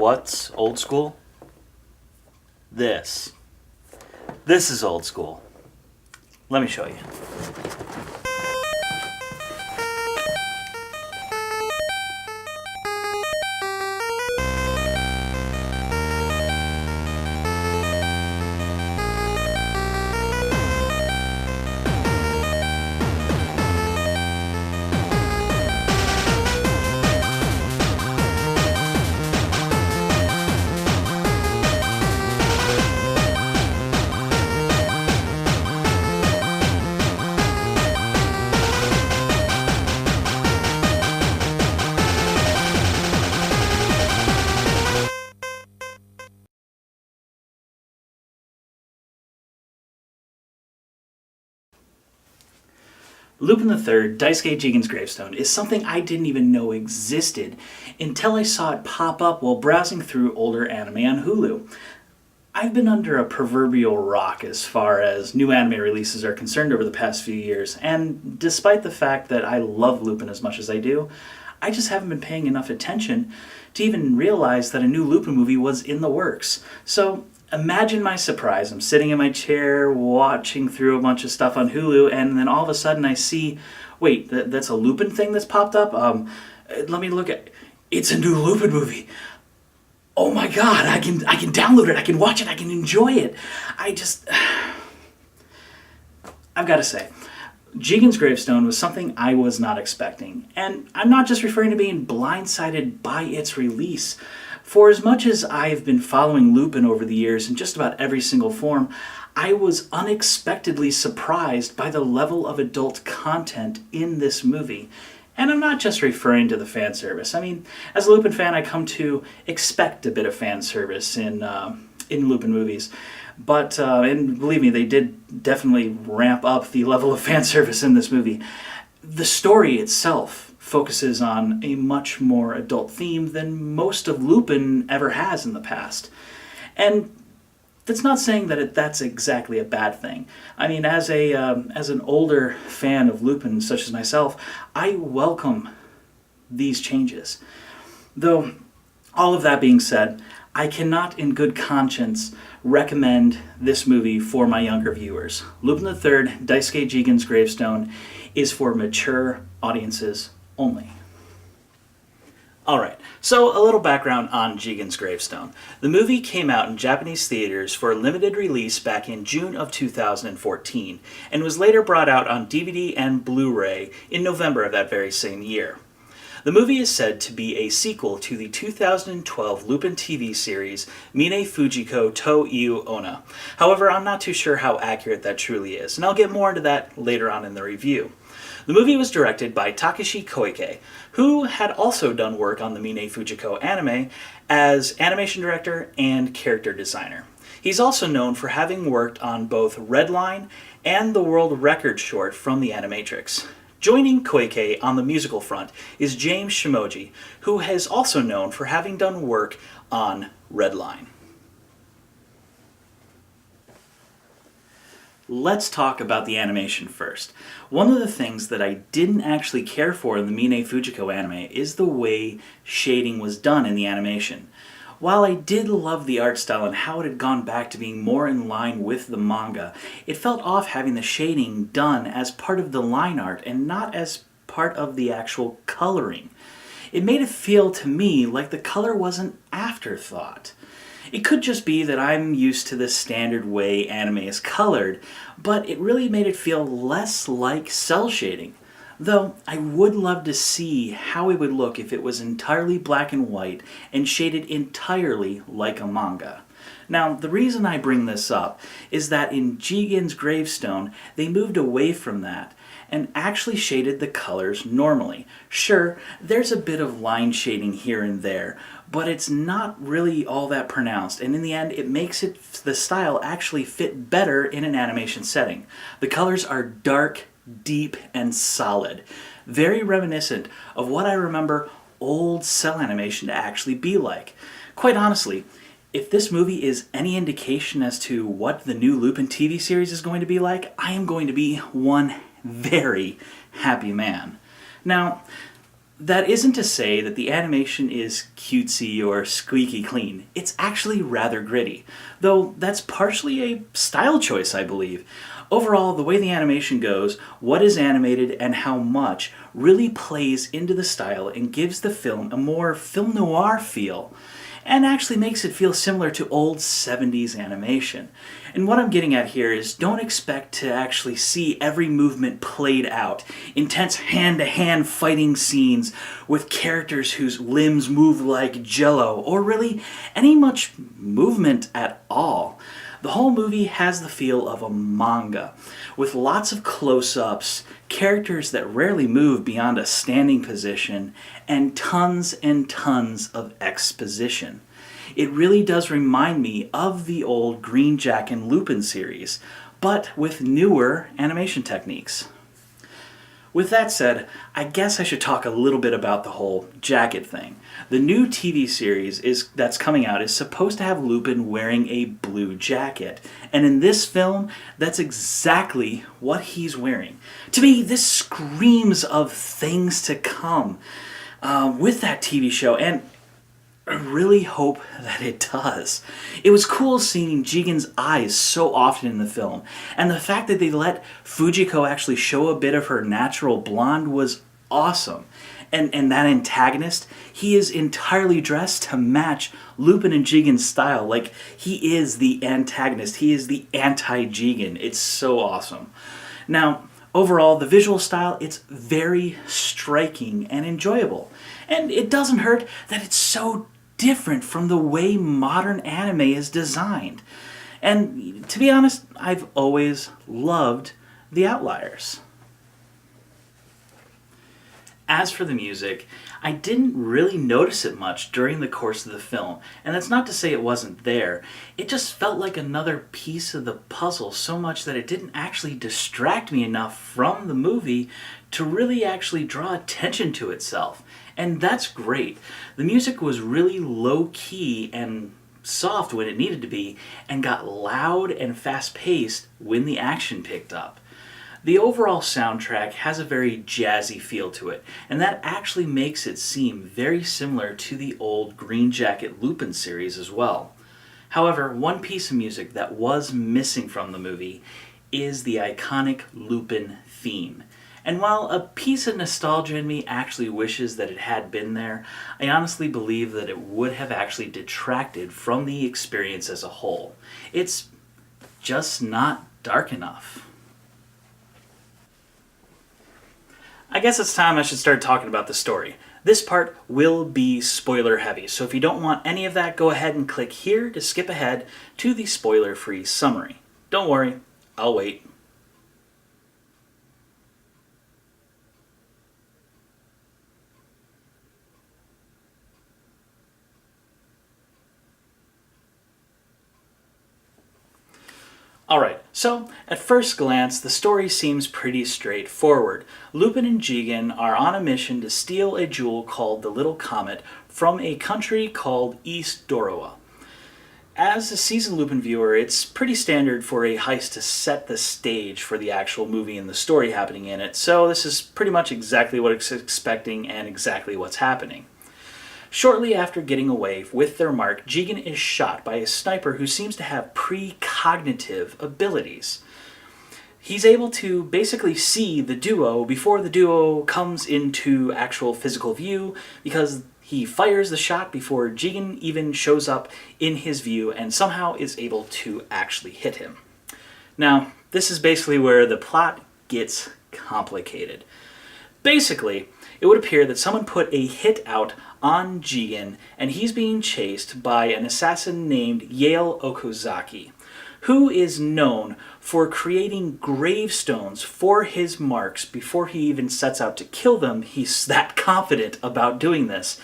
What's old school? This. This is old school. Let me show you. Lupin the IIIrd, Daisuke Jigen's Gravestone, is something I didn't even know existed until I saw it pop up while browsing through older anime on Hulu. I've been under a proverbial rock as far as new anime releases are concerned over the past few years, and despite the fact that I love Lupin as much as I do, I just haven't been paying enough attention to even realize that a new Lupin movie was in the works. So imagine my surprise. I'm sitting in my chair watching through a bunch of stuff on Hulu, and then all of a sudden I see, wait, that's a Lupin thing that's popped up? Let me look at, it's a new Lupin movie. Oh my god, I can download it, I can watch it, I can enjoy it. I've got to say, Jigen's Gravestone was something I was not expecting, and I'm not just referring to being blindsided by its release. For as much as I've been following Lupin over the years in just about every single form, I was unexpectedly surprised by the level of adult content in this movie. And I'm not just referring to the fan service. I mean, as a Lupin fan, I come to expect a bit of fan service in Lupin movies. But, and believe me, they did definitely ramp up the level of fan service in this movie. The story itself focuses on a much more adult theme than most of Lupin ever has in the past. And that's not saying that that's exactly a bad thing. I mean, as an older fan of Lupin, such as myself, I welcome these changes. Though, all of that being said, I cannot in good conscience recommend this movie for my younger viewers. Lupin the IIIrd, Daisuke Jigen's Gravestone, is for mature audiences only. Alright, so a little background on Jigen's Gravestone. The movie came out in Japanese theaters for a limited release back in June of 2014, and was later brought out on DVD and Blu-ray in November of that very same year. The movie is said to be a sequel to the 2012 Lupin TV series Mine Fujiko to Iu Onna. However, I'm not too sure how accurate that truly is, and I'll get more into that later on in the review. The movie was directed by Takeshi Koike, who had also done work on the Mine Fujiko anime as animation director and character designer. He's also known for having worked on both Redline and the world record short from the Animatrix. Joining Koike on the musical front is James Shimoji, who is also known for having done work on Redline. Let's talk about the animation first. One of the things that I didn't actually care for in the Mine Fujiko anime is the way shading was done in the animation. While I did love the art style and how it had gone back to being more in line with the manga, it felt off having the shading done as part of the line art and not as part of the actual coloring. It made it feel to me like the color was an afterthought. It could just be that I'm used to the standard way anime is colored, but it really made it feel less like cel shading. Though, I would love to see how it would look if it was entirely black and white and shaded entirely like a manga. Now, the reason I bring this up is that in Jigen's Gravestone, they moved away from that and actually shaded the colors normally. Sure, there's a bit of line shading here and there, but it's not really all that pronounced, and in the end it makes the style actually fit better in an animation setting. The colors are dark, deep, and solid, very reminiscent of what I remember old cel animation to actually be like. Quite honestly, if this movie is any indication as to what the new Lupin TV series is going to be like, I am going to be one very happy man. Now, That isn't to say that the animation is cutesy or squeaky clean. It's actually rather gritty, though that's partially a style choice, I believe. Overall, the way the animation goes, what is animated and how much, really plays into the style and gives the film a more film noir feel, and actually makes it feel similar to old 70s animation. And what I'm getting at here is don't expect to actually see every movement played out. Intense hand-to-hand fighting scenes with characters whose limbs move like jello, or really any much movement at all. The whole movie has the feel of a manga, with lots of close-ups, characters that rarely move beyond a standing position, and tons of exposition. It really does remind me of the old Green Jack and Lupin series, but with newer animation techniques. With that said, I guess I should talk a little bit about the whole jacket thing. The new TV series that's coming out is supposed to have Lupin wearing a blue jacket, and in this film, that's exactly what he's wearing. To me, this screams of things to come with that TV show, and I really hope that it does. It was cool seeing Jigen's eyes so often in the film, and the fact that they let Fujiko actually show a bit of her natural blonde was awesome. And that antagonist, he is entirely dressed to match Lupin and Jigen's style. Like, he is the antagonist, he is the anti-Jigen. It's so awesome. Now, overall, the visual style, it's very striking and enjoyable. And it doesn't hurt that it's so different from the way modern anime is designed. And to be honest, I've always loved The Outliers. As for the music, I didn't really notice it much during the course of the film, and that's not to say it wasn't there. It just felt like another piece of the puzzle so much that it didn't actually distract me enough from the movie to really actually draw attention to itself. And that's great. The music was really low-key and soft when it needed to be, and got loud and fast-paced when the action picked up. The overall soundtrack has a very jazzy feel to it, and that actually makes it seem very similar to the old Green Jacket Lupin series as well. However, one piece of music that was missing from the movie is the iconic Lupin theme. And while a piece of nostalgia in me actually wishes that it had been there, I honestly believe that it would have actually detracted from the experience as a whole. It's just not dark enough. I guess it's time I should start talking about the story. This part will be spoiler heavy, so if you don't want any of that, go ahead and click here to skip ahead to the spoiler-free summary. Don't worry, I'll wait. Alright, so at first glance, the story seems pretty straightforward. Lupin and Jigen are on a mission to steal a jewel called the Little Comet from a country called East Dorowa. As a seasoned Lupin viewer, it's pretty standard for a heist to set the stage for the actual movie and the story happening in it, so this is pretty much exactly what it's expecting and exactly what's happening. Shortly after getting away with their mark, Jigen is shot by a sniper who seems to have precognitive abilities. He's able to basically see the duo before the duo comes into actual physical view, because he fires the shot before Jigen even shows up in his view and somehow is able to actually hit him. Now, this is basically where the plot gets complicated. Basically, it would appear that someone put a hit out on Jigen, and he's being chased by an assassin named Yale Okazaki, who is known for creating gravestones for his marks before he even sets out to kill them. He's that confident about doing this.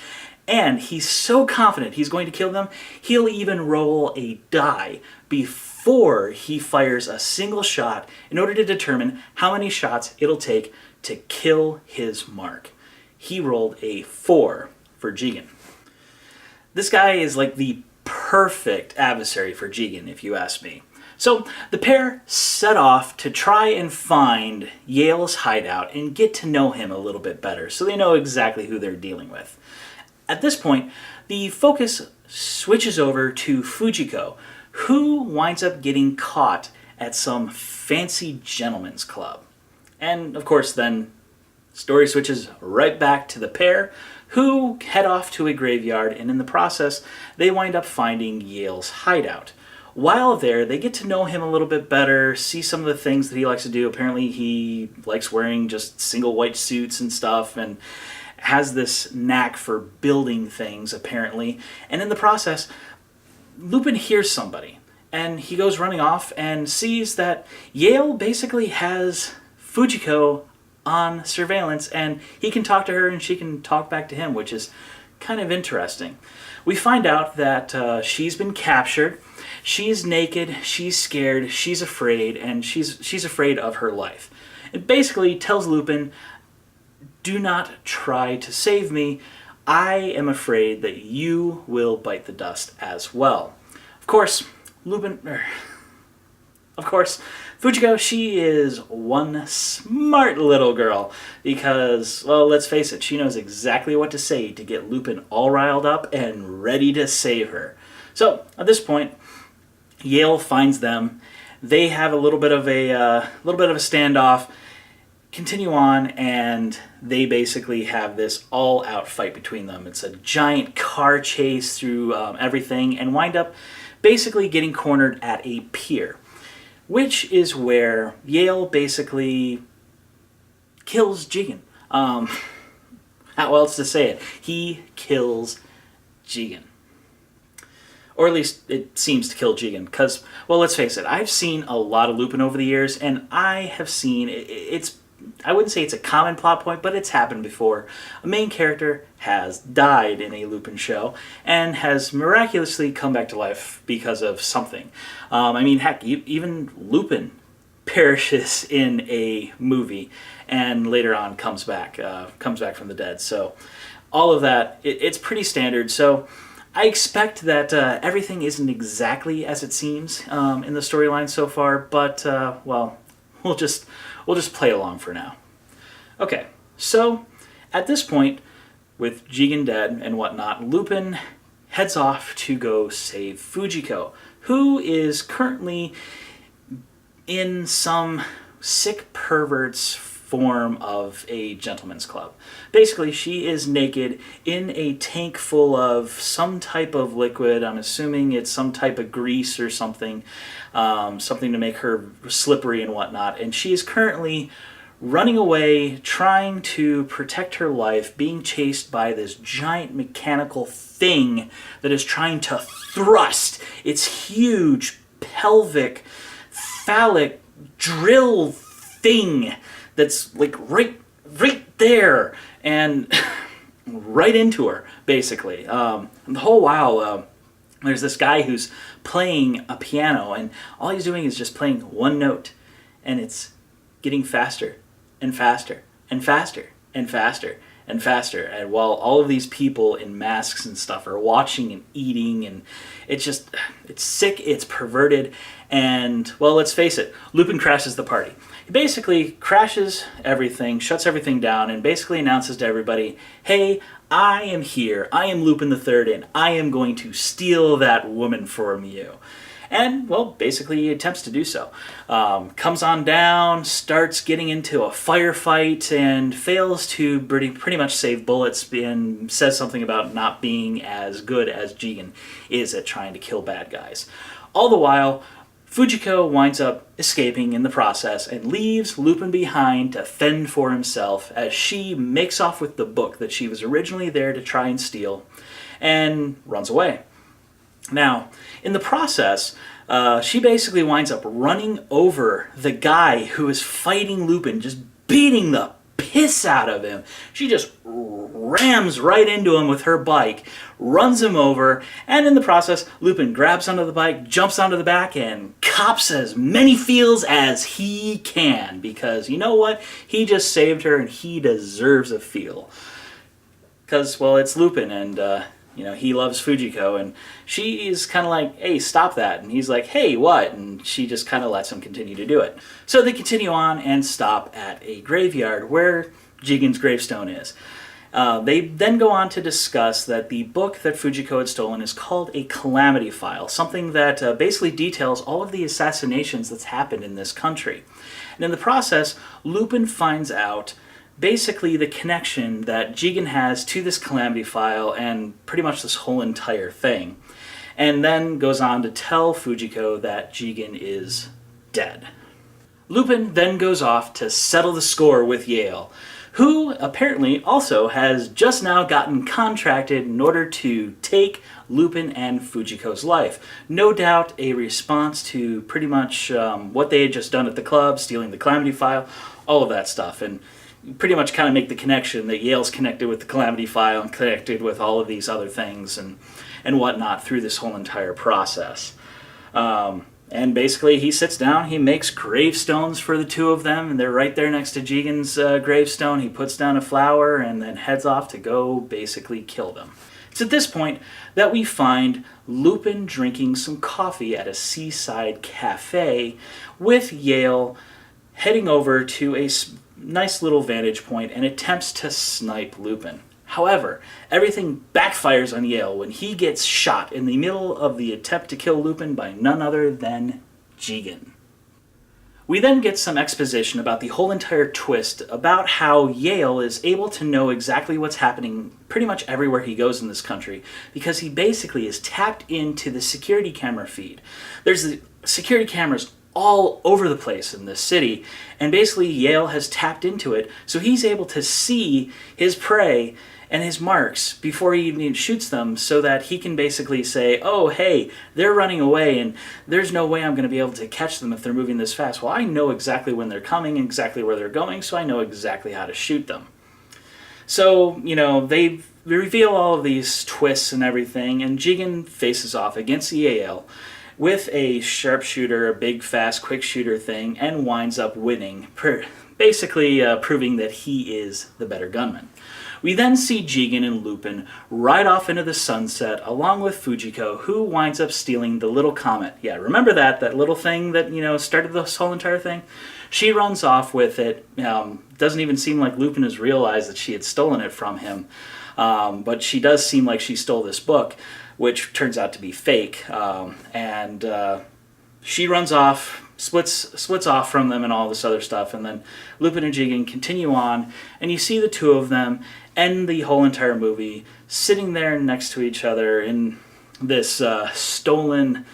And he's so confident he's going to kill them, he'll even roll a die before he fires a single shot in order to determine how many shots it'll take to kill his mark. He rolled a 4 for Jigen. This guy is like the perfect adversary for Jigen, if you ask me. So the pair set off to try and find Yale's hideout and get to know him a little bit better so they know exactly who they're dealing with. At this point, the focus switches over to Fujiko, who winds up getting caught at some fancy gentleman's club. And of course then, story switches right back to the pair, who head off to a graveyard, and in the process, they wind up finding Yale's hideout. While there, they get to know him a little bit better, see some of the things that he likes to do. Apparently he likes wearing just single white suits and stuff, and has this knack for building things, apparently. And in the process, Lupin hears somebody, and he goes running off and sees that Yale basically has Fujiko on surveillance, and he can talk to her and she can talk back to him, which is kind of interesting. We find out that she's been captured. She's naked, she's scared, she's afraid, and she's afraid of her life. It basically tells Lupin, do not try to save me. I am afraid that you will bite the dust as well. Of course, Fujiko, she is one smart little girl because, well, let's face it, she knows exactly what to say to get Lupin all riled up and ready to save her. So, at this point, Yale finds them. They have a little bit of a standoff, continue on, and they basically have this all-out fight between them. It's a giant car chase through everything, and wind up basically getting cornered at a pier, which is where Yale basically kills Jigen. How else to say it? He kills Jigen. Or at least it seems to kill Jigen, because, well, let's face it, I've seen a lot of Lupin over the years, and I have seen, I wouldn't say it's a common plot point, but it's happened before. A main character has died in a Lupin show, and has miraculously come back to life because of something. I mean, heck, even Lupin perishes in a movie, and later on comes back from the dead. So, all of that, it's pretty standard, so I expect that everything isn't exactly as it seems in the storyline so far, but, well, we'll just play along for now. Okay, so at this point, with Jigen dead and whatnot, Lupin heads off to go save Fujiko, who is currently in some sick pervert's form of a gentleman's club. Basically, she is naked in a tank full of some type of liquid. I'm assuming it's some type of grease or something, something to make her slippery and whatnot. And she is currently running away, trying to protect her life, being chased by this giant mechanical thing that is trying to thrust its huge pelvic phallic drill thing that's like right there and right into her, basically. And the whole while, there's this guy who's playing a piano, and all he's doing is just playing one note, and it's getting faster and faster and faster and faster and faster. And while all of these people in masks and stuff are watching and eating, and it's sick, it's perverted, and, well, let's face it, Lupin crashes the party. He basically crashes everything, shuts everything down, and basically announces to everybody, hey, I am here, I am Lupin the IIIrd, and I am going to steal that woman from you. And, well, basically he attempts to do so. Comes on down, starts getting into a firefight, and fails to pretty much save bullets, and says something about not being as good as Jigen is at trying to kill bad guys. All the while, Fujiko winds up escaping in the process and leaves Lupin behind to fend for himself as she makes off with the book that she was originally there to try and steal and runs away. Now, in the process, she basically winds up running over the guy who is fighting Lupin, just beating the piss out of him. She just rams right into him with her bike, runs him over, and in the process, Lupin grabs onto the bike, jumps onto the back, and cops as many feels as he can, because you know what? He just saved her, and he deserves a feel. Because, well, it's Lupin, and he loves Fujiko, and she is kind of like, hey, stop that. And he's like, hey, what? And she just kind of lets him continue to do it. So they continue on and stop at a graveyard where Jigen's gravestone is. They then go on to discuss that the book that Fujiko had stolen is called a calamity file, something that basically details all of the assassinations that's happened in this country. And in the process, Lupin finds out basically the connection that Jigen has to this calamity file and pretty much this whole entire thing. And then goes on to tell Fujiko that Jigen is dead. Lupin then goes off to settle the score with Yale, who apparently also has just now gotten contracted in order to take Lupin and Fujiko's life. No doubt a response to pretty much what they had just done at the club, stealing the calamity file, all of that stuff. And pretty much kind of make the connection that Yale's connected with the calamity file and connected with all of these other things and whatnot through this whole entire process. And basically he sits down, he makes gravestones for the two of them, and they're right there next to Jigen's gravestone. He puts down a flower and then heads off to go basically kill them. It's at this point that we find Lupin drinking some coffee at a seaside cafe with Yale heading over to a nice little vantage point and attempts to snipe Lupin. However, everything backfires on Yale when he gets shot in the middle of the attempt to kill Lupin by none other than Jigen. We then get some exposition about the whole entire twist about how Yale is able to know exactly what's happening pretty much everywhere he goes in this country because he basically is tapped into the security camera feed. There's the security cameras all over the place in this city, and basically Yale has tapped into it, so he's able to see his prey and his marks before he even shoots them, so that he can basically say, oh hey, they're running away and there's no way I'm going to be able to catch them if they're moving this fast. Well, I know exactly when they're coming, exactly where they're going, so I know exactly how to shoot them. So, they reveal all of these twists and everything, and Jigen faces off against Yale with a sharpshooter, a big, fast, quick shooter thing, and winds up winning, basically proving that he is the better gunman. We then see Jigen and Lupin ride off into the sunset along with Fujiko, who winds up stealing the little comet. Yeah, remember that little thing that, started this whole entire thing? She runs off with it. Doesn't even seem like Lupin has realized that she had stolen it from him, but she does seem like she stole this book, which turns out to be fake, and she runs off, splits off from them and all this other stuff, and then Lupin and Jigen continue on, and you see the two of them end the whole entire movie sitting there next to each other in this stolen,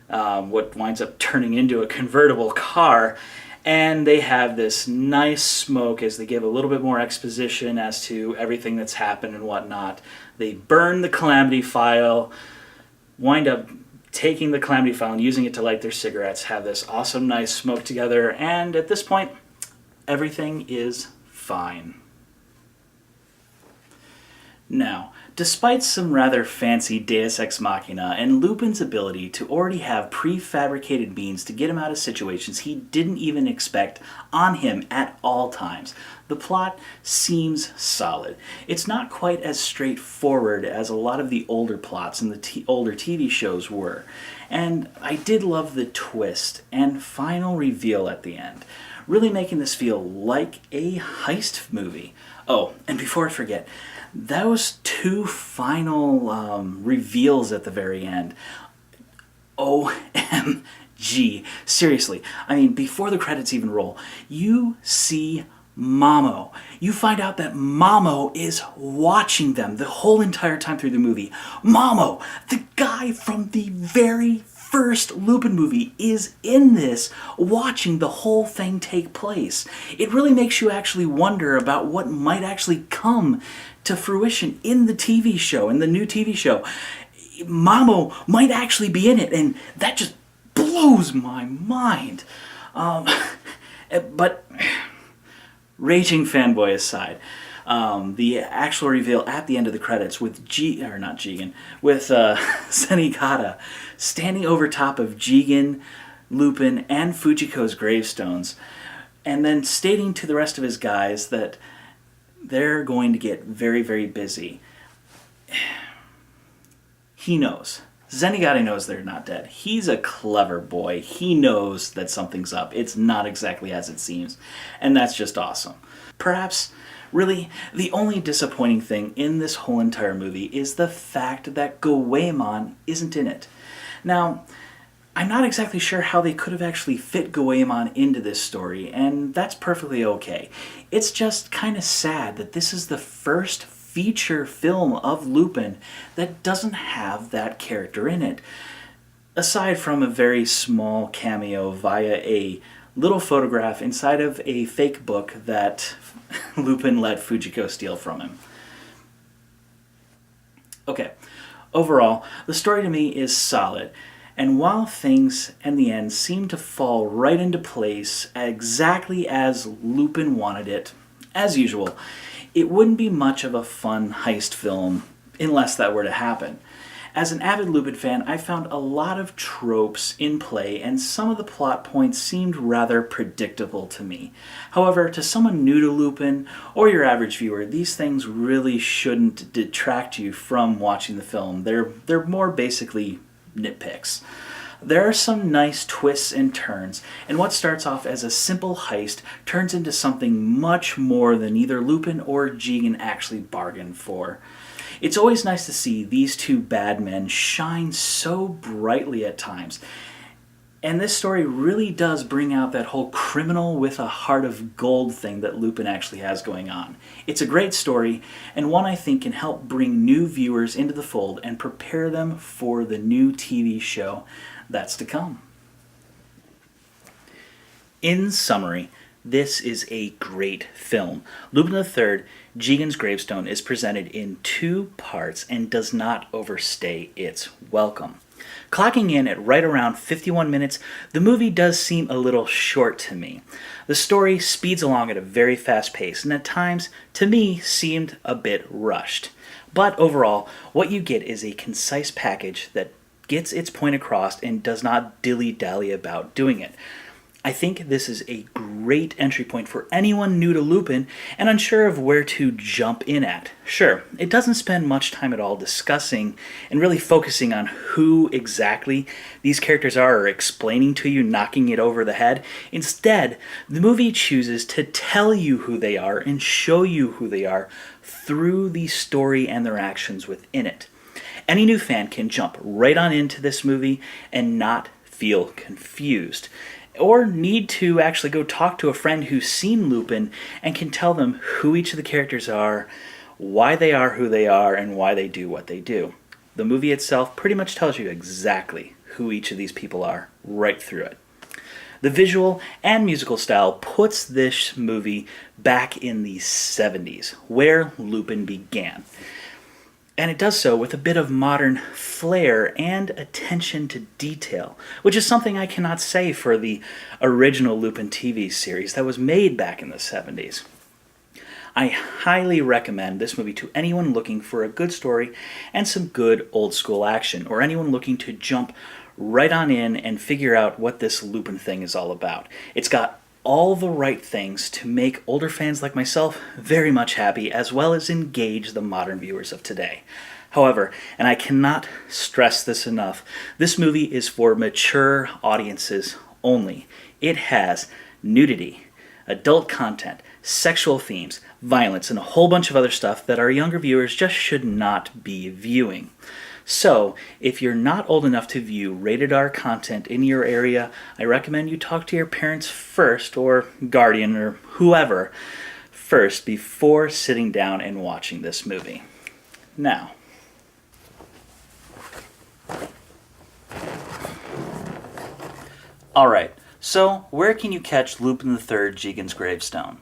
what winds up turning into a convertible car, and they have this nice smoke as they give a little bit more exposition as to everything that's happened and whatnot. They burn the calamity file, wind up taking the calamity file and using it to light their cigarettes, have this awesome nice smoke together, and at this point, everything is fine. Now, despite some rather fancy Deus Ex Machina and Lupin's ability to already have prefabricated means to get him out of situations he didn't even expect on him at all times, the plot seems solid. It's not quite as straightforward as a lot of the older plots in the older TV shows were, and I did love the twist and final reveal at the end, really making this feel like a heist movie. Oh, and before I forget, those two final reveals at the very end, OMG, seriously, I mean, before the credits even roll, you see Mamo. You find out that Mamo is watching them the whole entire time through the movie. Mamo, the guy from the very first Lupin movie, is in this, watching the whole thing take place. It really makes you actually wonder about what might actually come to fruition in the TV show, in the new TV show. Mamo might actually be in it, and that just blows my mind. But raging fanboy aside, the actual reveal at the end of the credits with Senigata standing over top of Jigen, Lupin, and Fujiko's gravestones, and then stating to the rest of his guys that they're going to get very, very busy. he knows. Zenigata knows they're not dead. He's a clever boy. He knows that something's up. It's not exactly as it seems. And that's just awesome. Perhaps, really, the only disappointing thing in this whole entire movie is the fact that Goemon isn't in it. Now, I'm not exactly sure how they could have actually fit Goemon into this story, and that's perfectly okay. It's just kind of sad that this is the first feature film of Lupin that doesn't have that character in it, aside from a very small cameo via a little photograph inside of a fake book that Lupin let Fujiko steal from him. Okay, overall, the story to me is solid, and while things in the end seem to fall right into place exactly as Lupin wanted it, as usual, it wouldn't be much of a fun heist film unless that were to happen. As an avid Lupin fan, I found a lot of tropes in play, and some of the plot points seemed rather predictable to me. However, to someone new to Lupin, or your average viewer, these things really shouldn't detract you from watching the film. They're more basically nitpicks. There are some nice twists and turns, and what starts off as a simple heist turns into something much more than either Lupin or Jigen actually bargained for. It's always nice to see these two bad men shine so brightly at times, and this story really does bring out that whole criminal with a heart of gold thing that Lupin actually has going on. It's a great story, and one I think can help bring new viewers into the fold and prepare them for the new TV show that's to come. In summary, this is a great film. Lupin the IIIrd, Jigen's Gravestone, is presented in 2 parts and does not overstay its welcome. Clocking in at right around 51 minutes, the movie does seem a little short to me. The story speeds along at a very fast pace and at times, to me, seemed a bit rushed. But overall, what you get is a concise package that gets its point across and does not dilly-dally about doing it. I think this is a great entry point for anyone new to Lupin and unsure of where to jump in at. Sure, it doesn't spend much time at all discussing and really focusing on who exactly these characters are or explaining to you, knocking it over the head. Instead, the movie chooses to tell you who they are and show you who they are through the story and their actions within it. Any new fan can jump right on into this movie and not feel confused, or need to actually go talk to a friend who's seen Lupin and can tell them who each of the characters are, why they are who they are, and why they do what they do. The movie itself pretty much tells you exactly who each of these people are right through it. The visual and musical style puts this movie back in the 70s, where Lupin began. And it does so with a bit of modern flair and attention to detail, which is something I cannot say for the original Lupin TV series that was made back in the 70s. I highly recommend this movie to anyone looking for a good story and some good old school action, or anyone looking to jump right on in and figure out what this Lupin thing is all about. It's got all the right things to make older fans like myself very much happy, as well as engage the modern viewers of today. However, and I cannot stress this enough, this movie is for mature audiences only. It has nudity, adult content, sexual themes, violence, and a whole bunch of other stuff that our younger viewers just should not be viewing. So, if you're not old enough to view rated R content in your area, I recommend you talk to your parents first, or guardian, or whoever, first, before sitting down and watching this movie. Now, alright, so where can you catch Lupin the IIIrd, Jigen's Gravestone?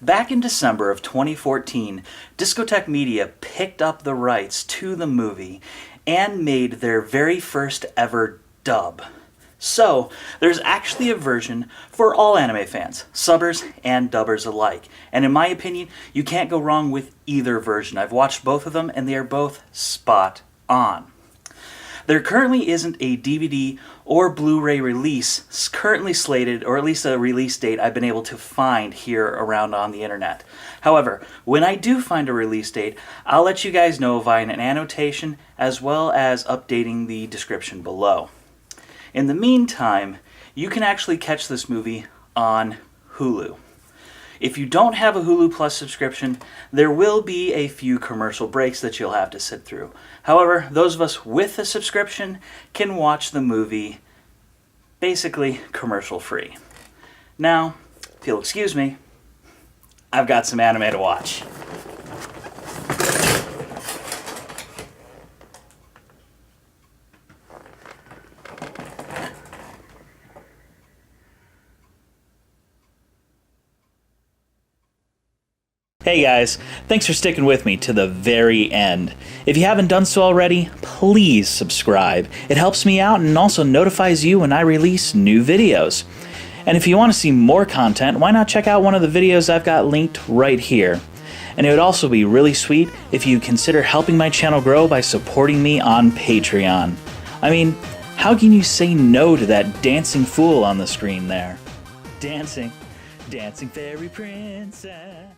Back in December of 2014, Discotek Media picked up the rights to the movie and made their very first ever dub. So, there's actually a version for all anime fans, subbers and dubbers alike. And in my opinion, you can't go wrong with either version. I've watched both of them and they are both spot on. There currently isn't a DVD or Blu-ray release currently slated, or at least a release date I've been able to find here around on the internet. However, when I do find a release date, I'll let you guys know via an annotation as well as updating the description below. In the meantime, you can actually catch this movie on Hulu. If you don't have a Hulu Plus subscription, there will be a few commercial breaks that you'll have to sit through. However, those of us with a subscription can watch the movie basically commercial-free. Now, if you'll excuse me, I've got some anime to watch. Hey guys, thanks for sticking with me to the very end. If you haven't done so already, please subscribe. It helps me out and also notifies you when I release new videos. And if you want to see more content, why not check out one of the videos I've got linked right here. And it would also be really sweet if you consider helping my channel grow by supporting me on Patreon. I mean, how can you say no to that dancing fool on the screen there? Dancing fairy princess.